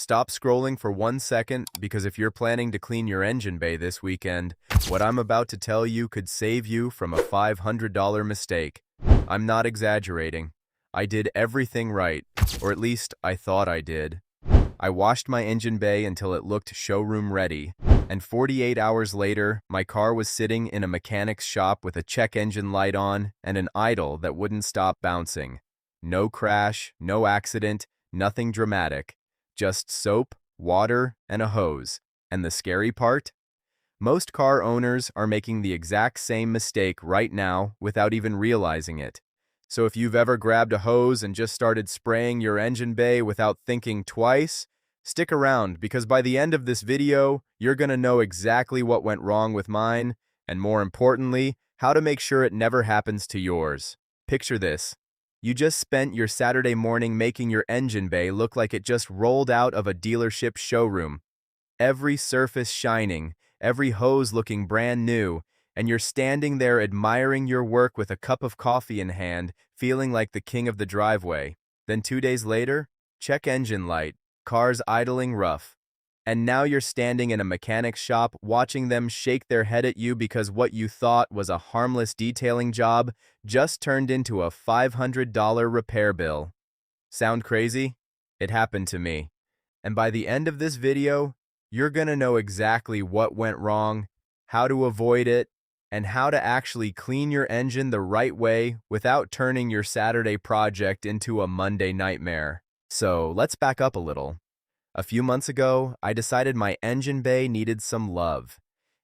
Stop scrolling for 1 second because if you're planning to clean your engine bay this weekend, what I'm about to tell you could save you from a $500 mistake. I'm not exaggerating. I did everything right, or at least I thought I did. I washed my engine bay until it looked showroom ready, and 48 hours later, my car was sitting in a mechanic's shop with a check engine light on and an idle that wouldn't stop bouncing. No crash, no accident, nothing dramatic. Just soap, water, and a hose. And the scary part? Most car owners are making the exact same mistake right now without even realizing it. So if you've ever grabbed a hose and just started spraying your engine bay without thinking twice, stick around because by the end of this video, you're gonna know exactly what went wrong with mine, and more importantly, how to make sure it never happens to yours. Picture this. You just spent your Saturday morning making your engine bay look like it just rolled out of a dealership showroom. Every surface shining, every hose looking brand new, and you're standing there admiring your work with a cup of coffee in hand, feeling like the king of the driveway. Then 2 days later, check engine light, cars idling rough. And now you're standing in a mechanic's shop watching them shake their head at you because what you thought was a harmless detailing job just turned into a $500 repair bill. Sound crazy? It happened to me. And by the end of this video, you're gonna know exactly what went wrong, how to avoid it, and how to actually clean your engine the right way without turning your Saturday project into a Monday nightmare. So let's back up a little. A few months ago, I decided my engine bay needed some love.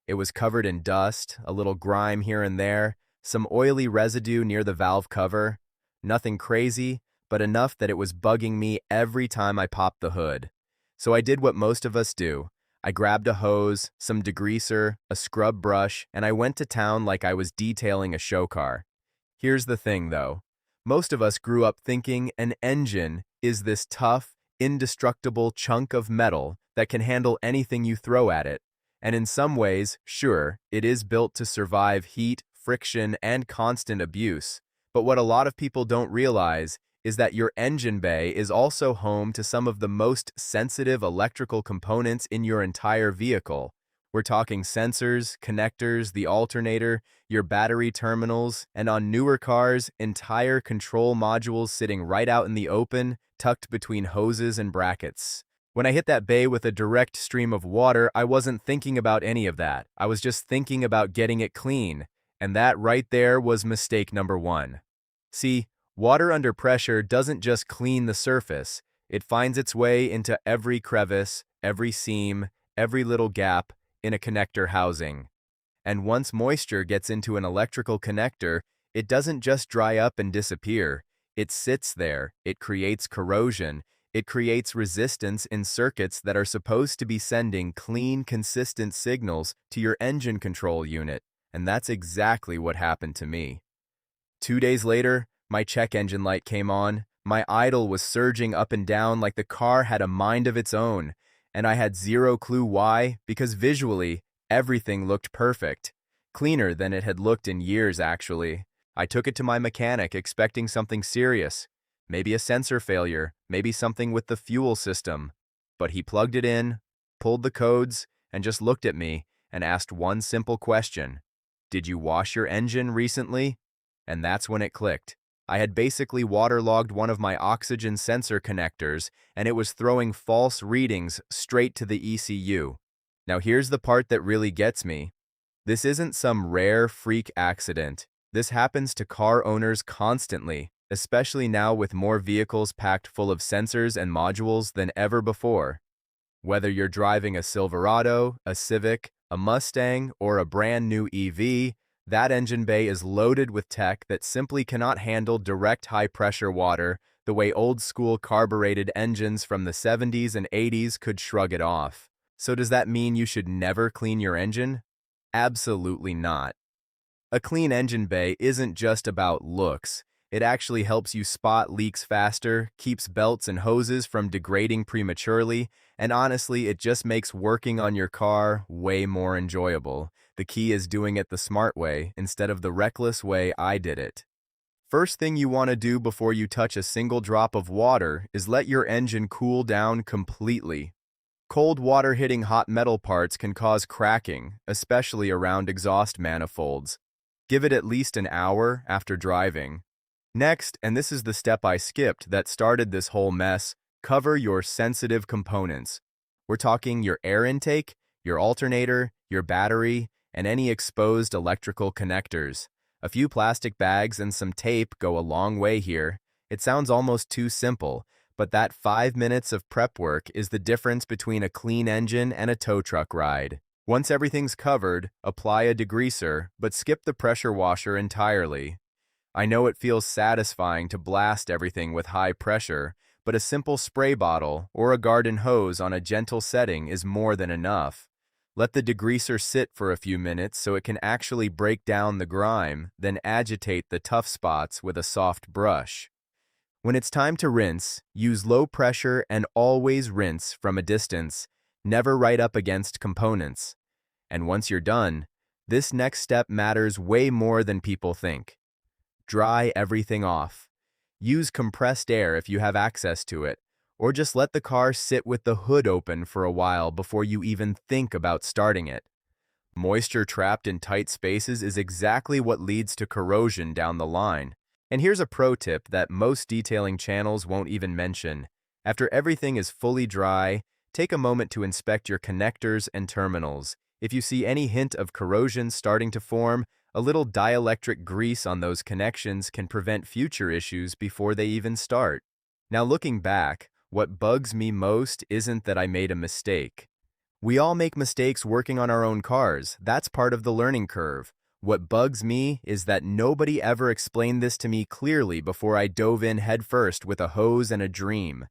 It was covered in dust, a little grime here and there, some oily residue near the valve cover. Nothing crazy, but enough that it was bugging me every time I popped the hood. So I did what most of us do. I grabbed a hose, some degreaser, a scrub brush, and I went to town like I was detailing a show car. Here's the thing, though. Most of us grew up thinking an engine is this tough, indestructible chunk of metal that can handle anything you throw at it. And in some ways, sure, it is built to survive heat, friction, and constant abuse. But what a lot of people don't realize is that your engine bay is also home to some of the most sensitive electrical components in your entire vehicle. We're talking sensors, connectors, the alternator, your battery terminals, and on newer cars, entire control modules sitting right out in the open, tucked between hoses and brackets. When I hit that bay with a direct stream of water, I wasn't thinking about any of that. I was just thinking about getting it clean. And that right there was mistake number one. See, water under pressure doesn't just clean the surface. It finds its way into every crevice, every seam, every little gap in a connector housing. And once moisture gets into an electrical connector, it doesn't just dry up and disappear. It sits there, it creates corrosion, it creates resistance in circuits that are supposed to be sending clean, consistent signals to your engine control unit, and that's exactly what happened to me. 2 days later, my check engine light came on, my idle was surging up and down like the car had a mind of its own, and I had zero clue why, because visually, everything looked perfect. Cleaner than it had looked in years, actually. I took it to my mechanic expecting something serious, maybe a sensor failure, maybe something with the fuel system. But he plugged it in, pulled the codes, and just looked at me and asked one simple question. Did you wash your engine recently? And that's when it clicked. I had basically waterlogged one of my oxygen sensor connectors, and it was throwing false readings straight to the ECU. Now here's the part that really gets me. This isn't some rare freak accident. This happens to car owners constantly, especially now with more vehicles packed full of sensors and modules than ever before. Whether you're driving a Silverado, a Civic, a Mustang, or a brand new EV, that engine bay is loaded with tech that simply cannot handle direct high-pressure water the way old-school carbureted engines from the 70s and 80s could shrug it off. So does that mean you should never clean your engine? Absolutely not. A clean engine bay isn't just about looks. It actually helps you spot leaks faster, keeps belts and hoses from degrading prematurely, and honestly, it just makes working on your car way more enjoyable. The key is doing it the smart way instead of the reckless way I did it. first thing you want to do before you touch a single drop of water is let your engine cool down completely. Cold water hitting hot metal parts can cause cracking, especially around exhaust manifolds. Give it at least an hour after driving. Next, and this is the step I skipped that started this whole mess, cover your sensitive components. We're talking your air intake, your alternator, your battery, and any exposed electrical connectors. A few plastic bags and some tape go a long way here. It sounds almost too simple, but that 5 minutes of prep work is the difference between a clean engine and a tow truck ride. Once everything's covered, apply a degreaser, but skip the pressure washer entirely. I know it feels satisfying to blast everything with high pressure, but a simple spray bottle or a garden hose on a gentle setting is more than enough. Let the degreaser sit for a few minutes so it can actually break down the grime, then agitate the tough spots with a soft brush. When it's time to rinse, use low pressure and always rinse from a distance, never right up against components. And once you're done, this next step matters way more than people think. Dry everything off. Use compressed air if you have access to it, or just let the car sit with the hood open for a while before you even think about starting it. Moisture trapped in tight spaces is exactly what leads to corrosion down the line. And here's a pro tip that most detailing channels won't even mention. After everything is fully dry, take a moment to inspect your connectors and terminals. If you see any hint of corrosion starting to form, a little dielectric grease on those connections can prevent future issues before they even start. Now looking back, what bugs me most isn't that I made a mistake. We all make mistakes working on our own cars. That's part of the learning curve. What bugs me is that nobody ever explained this to me clearly before I dove in headfirst with a hose and a dream.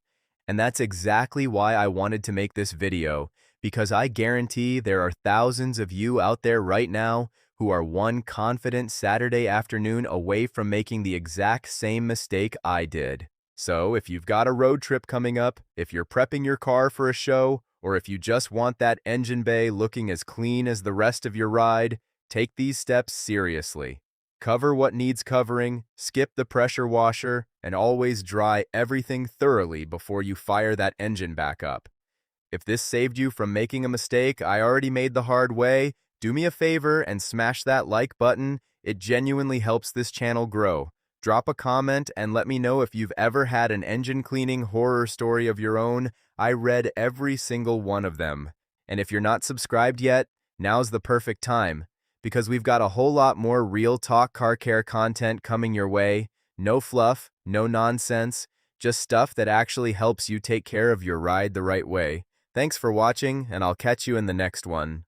And that's exactly why I wanted to make this video, because I guarantee there are thousands of you out there right now who are one confident Saturday afternoon away from making the exact same mistake I did. So if you've got a road trip coming up, if you're prepping your car for a show, or if you just want that engine bay looking as clean as the rest of your ride, take these steps seriously. Cover what needs covering, skip the pressure washer, and always dry everything thoroughly before you fire that engine back up. If this saved you from making a mistake I already made the hard way, do me a favor and smash that like button. It genuinely helps this channel grow. Drop a comment and let me know if you've ever had an engine cleaning horror story of your own. I read every single one of them. And if you're not subscribed yet, now's the perfect time, because we've got a whole lot more real talk car care content coming your way. No fluff, no nonsense, just stuff that actually helps you take care of your ride the right way. Thanks for watching, and I'll catch you in the next one.